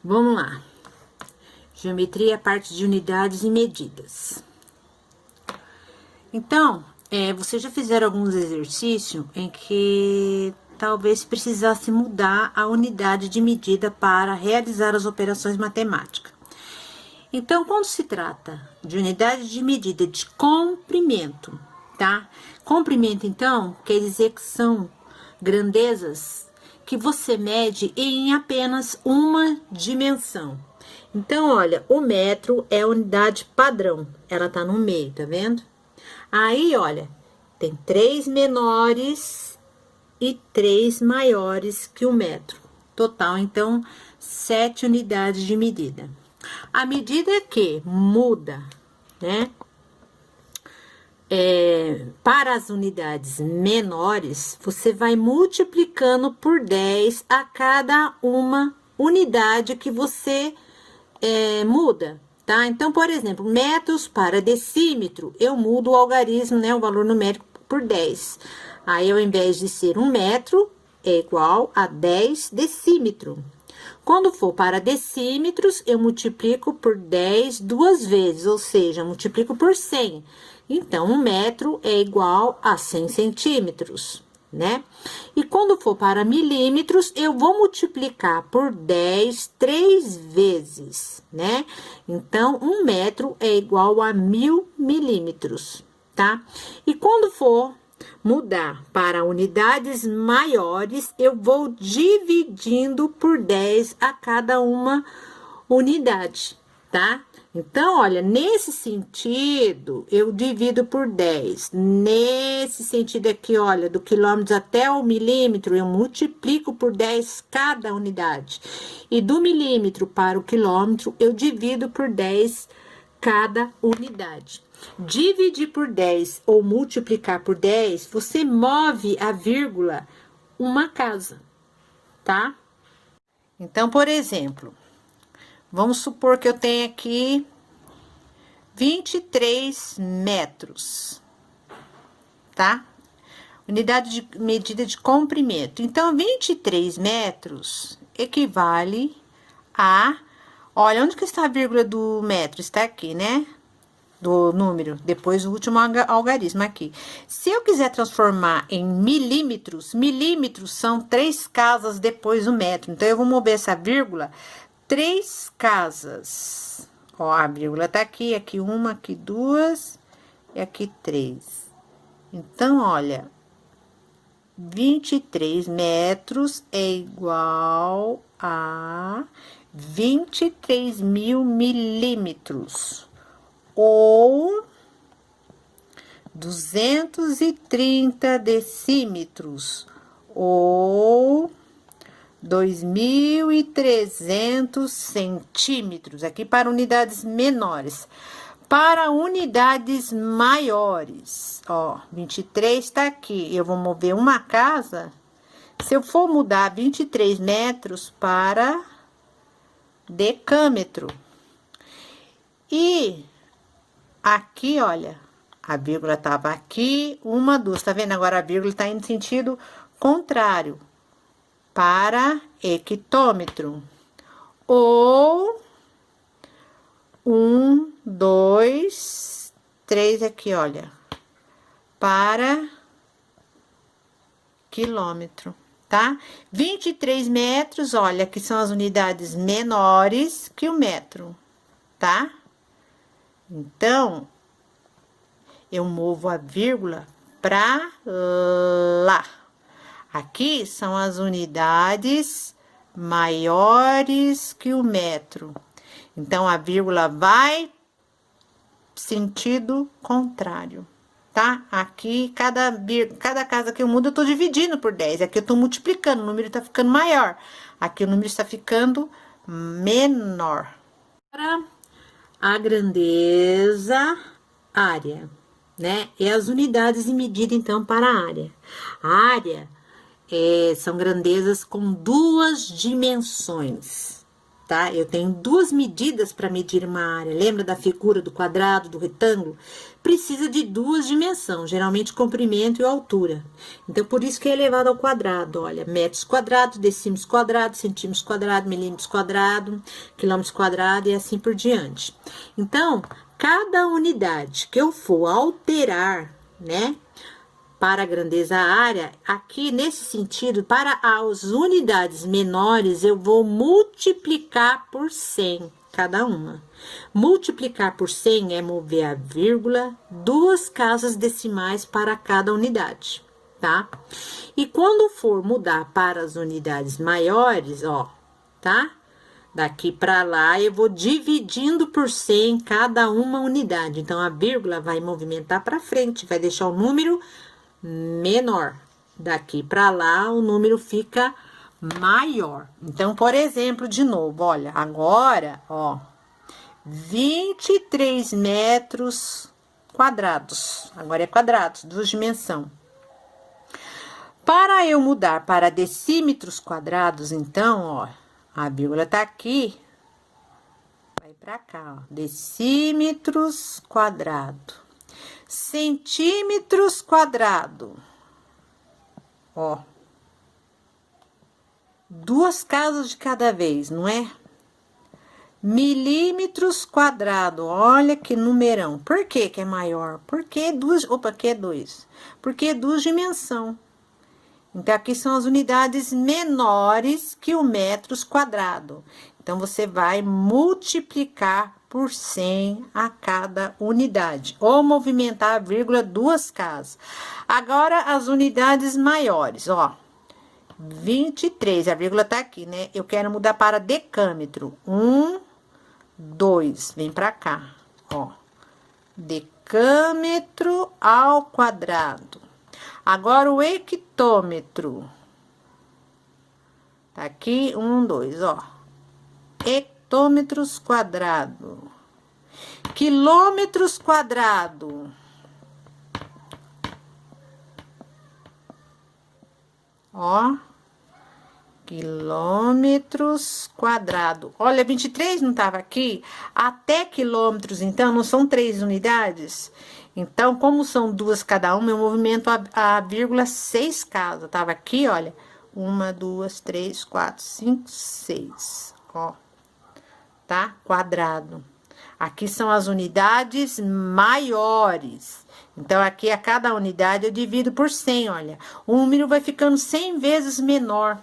Vamos lá. Geometria, parte de unidades e medidas. Então, vocês já fizeram alguns exercícios em que talvez precisasse mudar a unidade de medida para realizar as operações matemáticas. Então, quando se trata de unidade de medida de comprimento, tá? Comprimento, então, quer dizer que são grandezas que você mede em apenas uma dimensão. Então, olha, o metro é a unidade padrão, ela tá no meio, tá vendo? Aí, olha, tem 3 menores e 3 maiores que o metro. Total, então, 7 unidades de medida. À medida que muda, né? Para as unidades menores, você vai multiplicando por 10 a cada uma unidade que você muda, tá? Então, por exemplo, metros para decímetro, eu mudo o algarismo, né? O valor numérico por 10. Aí, ao invés de ser 1 metro, é igual a 10 decímetro. Quando for para decímetros, eu multiplico por 10 duas vezes, ou seja, multiplico por 100. Então, 1 metro é igual a 100 centímetros, né? E quando for para milímetros, eu vou multiplicar por 10 3 vezes, né? Então, 1 metro é igual a 1000 milímetros, tá? E quando for mudar para unidades maiores, eu vou dividindo por 10 a cada uma unidade, tá? Então, olha, nesse sentido, eu divido por 10. Nesse sentido aqui, olha, do quilômetro até o milímetro, eu multiplico por 10 cada unidade. E do milímetro para o quilômetro, eu divido por 10 cada unidade. Dividir por 10 ou multiplicar por 10, você move a vírgula uma casa, tá? Então, por exemplo, vamos supor que eu tenho aqui 23 metros, tá? Unidade de medida de comprimento. Então, 23 metros equivale a... Olha, onde que está a vírgula do metro? Está aqui, né? Do número, depois o último algarismo aqui. Se eu quiser transformar em milímetros, milímetros são 3 casas depois do metro. Então, eu vou mover essa vírgula 3 casas. Ó, a vírgula tá aqui, aqui uma, aqui 2 e aqui 3. Então, olha, 23 metros é igual a 23.000 milímetros. Ou 230 decímetros, ou 2.300 centímetros, aqui para unidades menores. Para unidades maiores, ó, 23 tá aqui, eu vou mover uma casa, se eu for mudar 23 metros para decâmetro. E aqui, olha, a vírgula tava aqui, uma, duas, tá vendo? Agora a vírgula tá indo no sentido contrário, para hectômetro. Ou 1, 2, 3 aqui, olha, para quilômetro, tá? 23 metros, olha, que são as unidades menores que o metro, tá? Então, eu movo a vírgula para lá. Aqui são as unidades maiores que o metro. Então, a vírgula vai sentido contrário, tá? Aqui, cada casa que eu mudo, eu tô dividindo por 10. Aqui eu tô multiplicando, o número tá ficando maior. Aqui o número está ficando menor. Para a grandeza, área, né? E as unidades de medida, então, para a área. A área são grandezas com 2 dimensões, tá? Eu tenho duas medidas para medir uma área. Lembra da figura do quadrado, do retângulo? Precisa de duas dimensões, geralmente comprimento e altura. Então, por isso que é elevado ao quadrado. Olha, metros quadrados, decímetros quadrados, centímetros quadrados, milímetros quadrados, quilômetros quadrados e assim por diante. Então, cada unidade que eu for alterar, né, para a grandeza da área, aqui nesse sentido, para as unidades menores, eu vou multiplicar por 100 cada uma. Multiplicar por 100 é mover a vírgula, duas casas decimais para cada unidade, tá? E quando for mudar para as unidades maiores, ó, tá? Daqui para lá, eu vou dividindo por 100 cada uma unidade. Então, a vírgula vai movimentar para frente, vai deixar o número menor. Daqui para lá, o número fica maior. Então, por exemplo, de novo, olha, agora, ó, 23 metros quadrados. Agora é quadrados, duas dimensões. Para eu mudar para decímetros quadrados, então, ó, a vírgula tá aqui, vai para cá, ó, decímetros quadrado, centímetros quadrado, ó, duas casas de cada vez, não é? Milímetros quadrado, olha que numerão. Por que que é maior? Porque duas, opa, aqui é dois. Porque é duas dimensões. Então, aqui são as unidades menores que o metros quadrado. Então, você vai multiplicar por 100 a cada unidade. Ou movimentar a vírgula duas casas. Agora, as unidades maiores, ó. 23, a vírgula tá aqui, né? Eu quero mudar para decâmetro. 1, 2, vem pra cá, ó. Decâmetro ao quadrado. Agora, o hectômetro. Tá aqui, 1, 2, ó. Hectômetros quadrado. Quilômetros quadrado. Ó. Quilômetros quadrado. Olha, 23 não tava aqui? Até quilômetros, então, não são 3 unidades? Então, como são duas cada uma, eu movimento a vírgula 6 casas. Tava aqui, olha. 1, 2, 3, 4, 5, 6. Ó. Tá? Quadrado. Aqui são as unidades maiores. Então, aqui a cada unidade eu divido por 100, olha. O número vai ficando 100 vezes menor,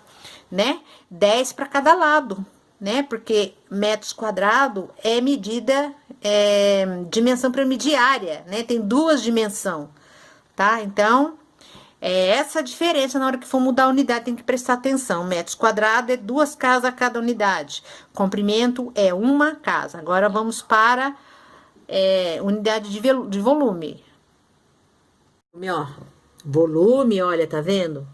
né? 10 para cada lado, né? Porque metros quadrados é medida, dimensão para medir área, né? Tem duas dimensões, tá? Então, é essa a diferença na hora que for mudar a unidade, tem que prestar atenção. Metros quadrados é duas casas a cada unidade. Comprimento é uma casa. Agora, vamos para unidade de volume. Ó, volume, olha, tá vendo?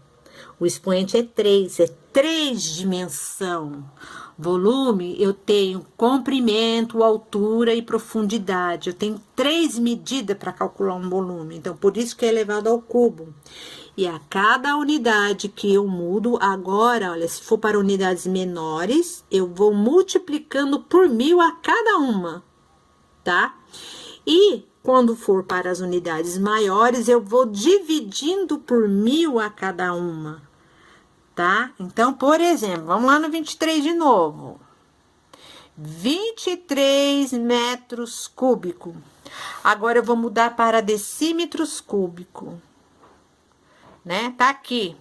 O expoente é 3 dimensão. Volume, eu tenho comprimento, altura e profundidade. Eu tenho 3 medidas para calcular um volume. Então, por isso que é elevado ao cubo. E a cada unidade que eu mudo, agora, olha, se for para unidades menores, eu vou multiplicando por 1000 a cada uma, tá? E quando for para as unidades maiores, eu vou dividindo por 1000 a cada uma, tá? Então, por exemplo, vamos lá no 23 de novo. 23 metros cúbicos. Agora, eu vou mudar para decímetros cúbicos, né? Tá aqui.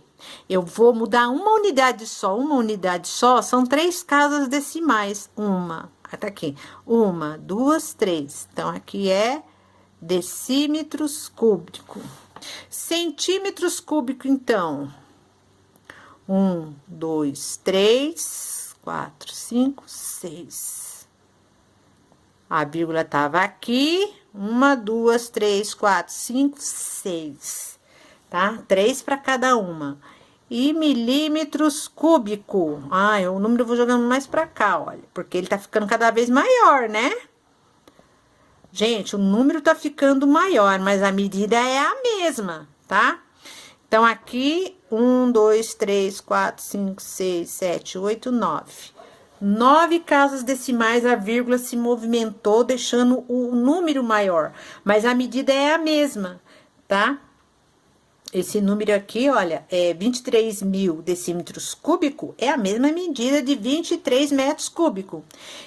Eu vou mudar uma unidade só, são 3 casas decimais. Tá aqui. 1, 2, 3. Então, aqui é decímetros cúbicos. Centímetros cúbicos, então. 1, 2, 3, 4, 5, 6. A vírgula tava aqui. 1, 2, 3, 4, 5, 6. Tá? 3 para cada uma. E milímetros cúbicos. O número eu vou jogando mais pra cá, olha. Porque ele tá ficando cada vez maior, né? Gente, o número tá ficando maior, mas a medida é a mesma, tá? Então, aqui, 1, 2, 3, 4, 5, 6, 7, 8, 9. 9 casas decimais, a vírgula se movimentou, deixando o número maior. Mas a medida é a mesma, tá? Esse número aqui, olha, é 23.000 decímetros cúbicos, é a mesma medida de 23 metros cúbicos.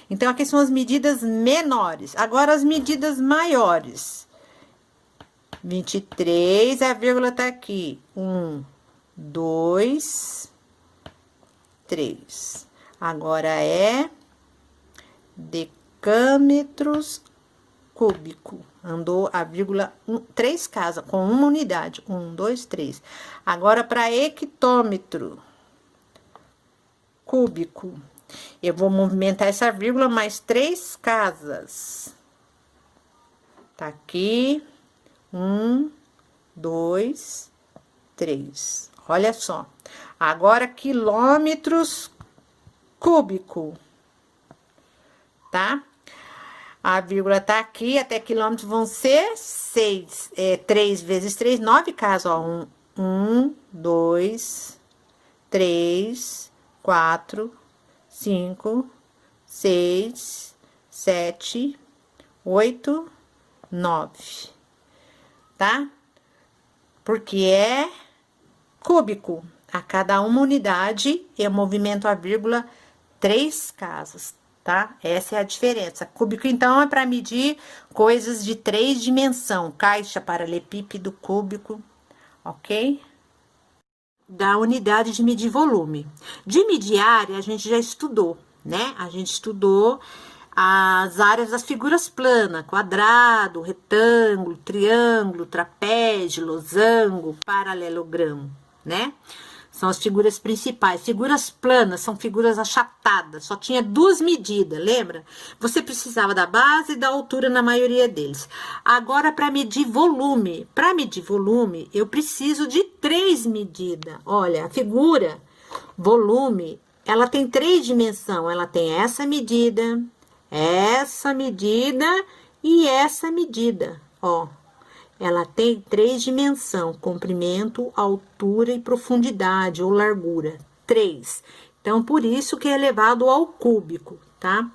Então, aqui são as medidas menores. Agora, as medidas maiores. 23, a vírgula tá aqui. 1, 2, 3. Agora, é decâmetros cúbico. Andou a vírgula 3 casas, com uma unidade. 1, 2, 3. Agora, para hectômetro cúbico, eu vou movimentar essa vírgula mais 3 casas. Tá aqui. 1, 2, 3. Olha só. Agora, quilômetros cúbico. Tá? A vírgula tá aqui, até quilômetros vão ser 6. 3 vezes 3, 9 casas, ó. 1, 2, 3, 4, 5, 6, 7, 8, 9. Tá? Porque é cúbico. A cada uma unidade, eu movimento a vírgula 3 casas. Tá? Essa é a diferença. Cúbico, então, é para medir coisas de 3 dimensões. Caixa, paralelepípedo, cúbico, ok? Da unidade de medir volume. De medir área, a gente já estudou, né? A gente estudou as áreas das figuras planas, quadrado, retângulo, triângulo, trapézio, losango, paralelogramo, né? São as figuras principais. Figuras planas são figuras achatadas, só tinha 2 medidas, lembra? Você precisava da base e da altura na maioria deles. Agora, para medir volume, eu preciso de 3 medidas. Olha, a figura, volume, ela tem 3 dimensões. Ela tem essa medida e essa medida, ó. Ela tem 3 dimensões, comprimento, altura e profundidade, ou largura, 3. Então, por isso que é elevado ao cúbico, tá?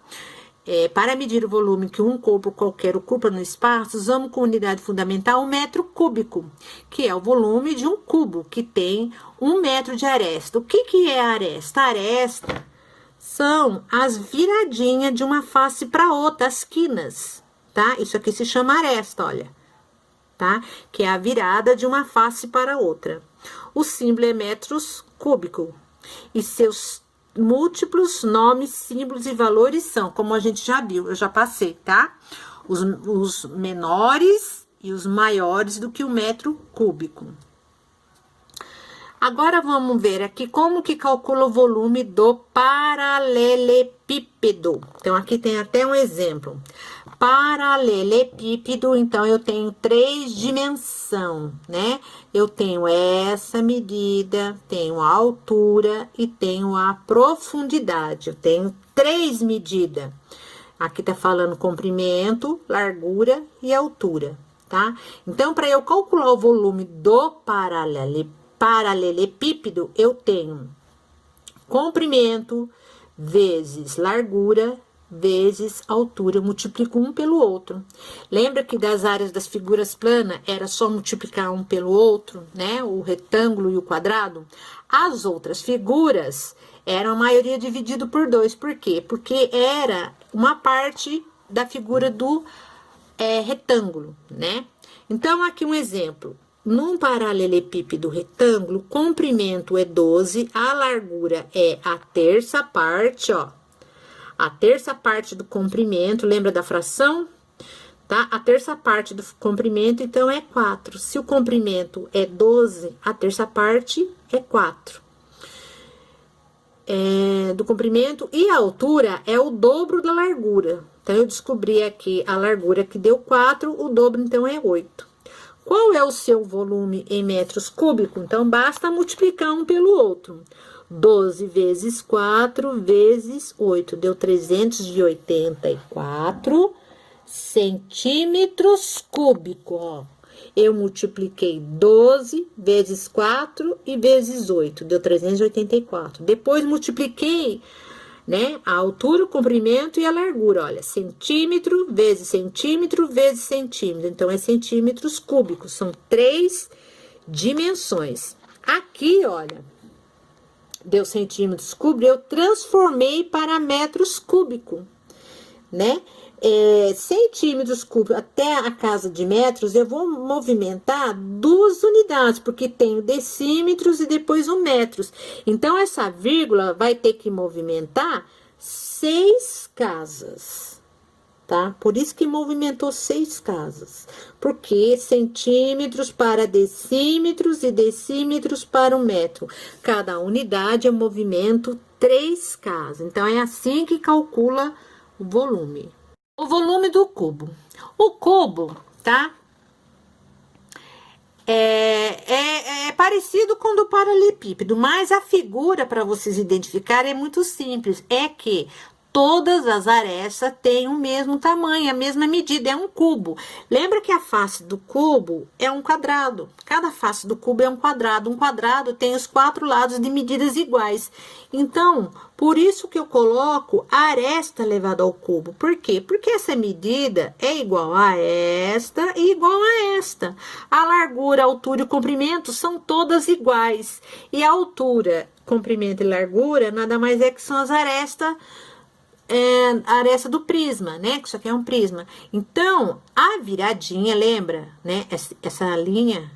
Para medir o volume que um corpo qualquer ocupa no espaço, usamos como unidade fundamental o metro cúbico, que é o volume de um cubo, que tem 1 metro de aresta. O que é a aresta? A aresta são as viradinhas de uma face para outra, as quinas, tá? Isso aqui se chama aresta, olha. Tá? Que é a virada de uma face para outra. O símbolo é metros cúbico. E seus múltiplos nomes, símbolos e valores são, como a gente já viu, eu já passei, tá? Os menores e os maiores do que o metro cúbico. Agora, vamos ver aqui como que calcula o volume do paralelepípedo. Então, aqui tem até um exemplo. Paralelepípedo, então, eu tenho 3 dimensões, né? Eu tenho essa medida, tenho a altura e tenho a profundidade. Eu tenho 3 medidas. Aqui tá falando comprimento, largura e altura, tá? Então, para eu calcular o volume do paralelepípedo, eu tenho comprimento vezes largura vezes altura, eu multiplico um pelo outro. Lembra que das áreas das figuras planas era só multiplicar um pelo outro, né? O retângulo e o quadrado. As outras figuras eram a maioria dividido por 2. Por quê? Porque era uma parte da figura do retângulo, né? Então, aqui um exemplo. Num paralelepípedo retângulo, o comprimento é 12, a largura é a terça parte, ó. A terça parte do comprimento, lembra da fração? Tá? A terça parte do comprimento, então, é 4. Se o comprimento é 12, a terça parte é 4. Do comprimento, e a altura é o dobro da largura. Então, eu descobri aqui a largura que deu 4, o dobro, então, é 8. Qual é o seu volume em metros cúbicos? Então, basta multiplicar um pelo outro. 12 vezes 4 vezes 8, deu 384 centímetros cúbicos, ó. Eu multipliquei 12 vezes 4 e vezes 8, deu 384. Depois, multipliquei né? A altura, o comprimento e a largura, olha, centímetro vezes centímetro vezes centímetro. Então, é centímetros cúbicos, são 3 dimensões. Aqui, olha, deu centímetros cúbicos, eu transformei para metros cúbicos, né? Centímetros cúbicos até a casa de metros, eu vou movimentar 2 unidades, porque tem o decímetros e depois o metros. Então, essa vírgula vai ter que movimentar 6 casas, tá? Por isso que movimentou 6 casas. Porque centímetros para decímetros e decímetros para o metro. Cada unidade é movimento 3 casas. Então, é assim que calcula o volume. O volume do cubo. O cubo, tá? É parecido com o do paralelepípedo, mas a figura, para vocês identificarem, é muito simples. É que todas as arestas têm o mesmo tamanho, a mesma medida, é um cubo. Lembra que a face do cubo é um quadrado. Cada face do cubo é um quadrado. Um quadrado tem os 4 lados de medidas iguais. Então, por isso que eu coloco a aresta elevada ao cubo. Por quê? Porque essa medida é igual a esta e igual a esta. A largura, a altura e o comprimento são todas iguais. E a altura, comprimento e largura, nada mais é que são as arestas, a aresta do prisma, né? Que isso aqui é um prisma. Então, a viradinha, lembra, né? Essa linha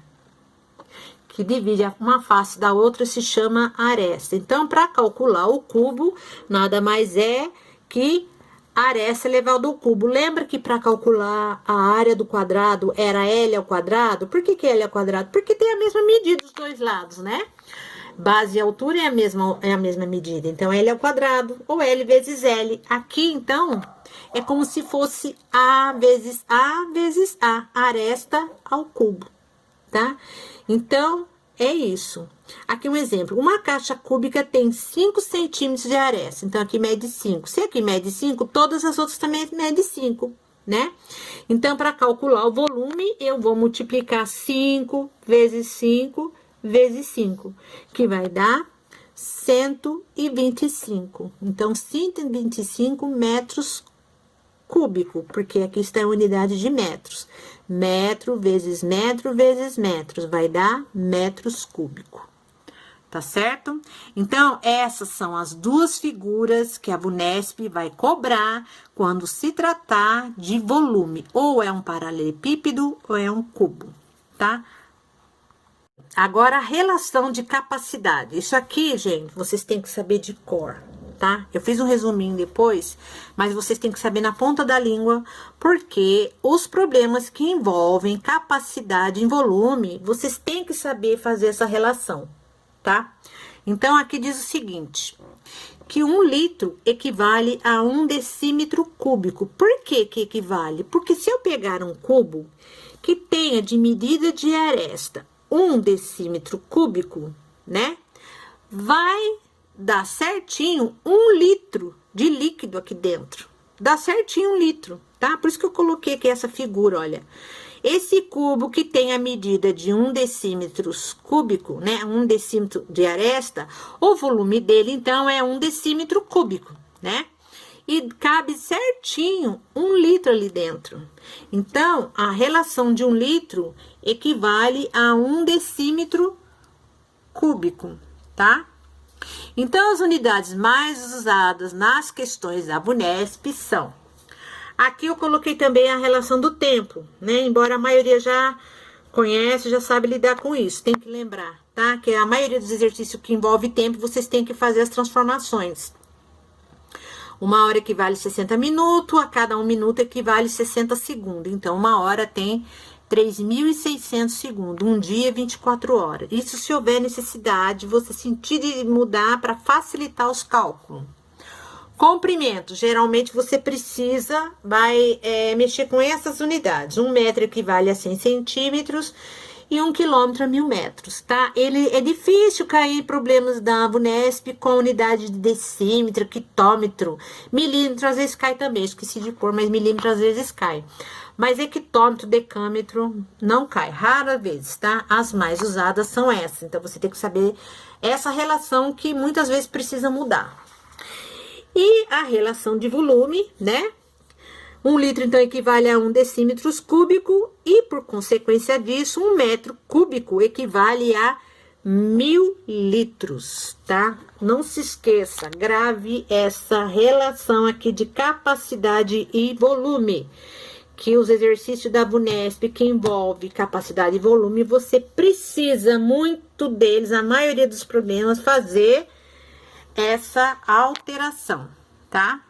que divide uma face da outra se chama aresta. Então, para calcular o cubo, nada mais é que a aresta elevada ao cubo. Lembra que para calcular a área do quadrado era L ao quadrado? Por que L ao quadrado? Porque tem a mesma medida dos dois lados, né? Base e altura é a mesma medida. Então, L ao quadrado ou L vezes L. Aqui, então, é como se fosse A vezes A vezes A. Aresta ao cubo, tá? Então, é isso. Aqui um exemplo. Uma caixa cúbica tem 5 centímetros de aresta. Então, aqui mede 5. Se aqui mede 5, todas as outras também medem 5, né? Então, para calcular o volume, eu vou multiplicar 5 vezes 5 vezes 5, que vai dar 125. Então, 125 metros cúbico, porque aqui está a unidade de metros. Metro vezes metro vezes metros, vai dar metros cúbicos. Tá certo? Então, essas são as 2 figuras que a VUNESP vai cobrar quando se tratar de volume. Ou é um paralelepípedo ou é um cubo, tá? Agora, a relação de capacidade. Isso aqui, gente, vocês têm que saber de cor, tá? Eu fiz um resuminho depois, mas vocês têm que saber na ponta da língua, porque os problemas que envolvem capacidade em volume, vocês têm que saber fazer essa relação, tá? Então, aqui diz o seguinte, que 1 litro equivale a 1 decímetro cúbico. Por que que equivale? Porque se eu pegar um cubo que tenha de medida de aresta 1 decímetro cúbico, né? Vai dar certinho 1 litro de líquido aqui dentro. Dá certinho 1 litro, tá? Por isso que eu coloquei aqui essa figura, olha. Esse cubo que tem a medida de 1 decímetro cúbico, né? 1 decímetro de aresta, o volume dele, então, é 1 decímetro cúbico, né? E cabe certinho 1 litro ali dentro. Então, a relação de 1 litro equivale a 1 decímetro cúbico, tá? Então, as unidades mais usadas nas questões da VUNESP são... Aqui eu coloquei também a relação do tempo, né? Embora a maioria já conhece, já sabe lidar com isso. Tem que lembrar, tá? Que a maioria dos exercícios que envolve tempo, vocês têm que fazer as transformações. 1 hora equivale a 60 minutos, a cada 1 minuto equivale a 60 segundos. Então, 1 hora tem 3.600 segundos, 1 dia 24 horas. Isso se houver necessidade, você sentir de mudar para facilitar os cálculos. Comprimento, geralmente você precisa, mexer com essas unidades. 1 metro equivale a 100 centímetros e 1 quilômetro a 1.000 metros, tá? É difícil cair problemas da VUNESP com unidade de decímetro, quilômetro, milímetro, às vezes cai também, esqueci de pôr, mas milímetro às vezes cai. Mas hectômetro, decâmetro, não cai, raras vezes, tá? As mais usadas são essas, então você tem que saber essa relação que muitas vezes precisa mudar. E a relação de volume, né? 1 litro, então, equivale a 1 decímetros cúbico e, por consequência disso, 1 metro cúbico equivale a 1000 litros, tá? Não se esqueça, grave essa relação aqui de capacidade e volume, que os exercícios da Vunesp, que envolve capacidade e volume, você precisa muito deles, a maioria dos problemas, fazer essa alteração, tá?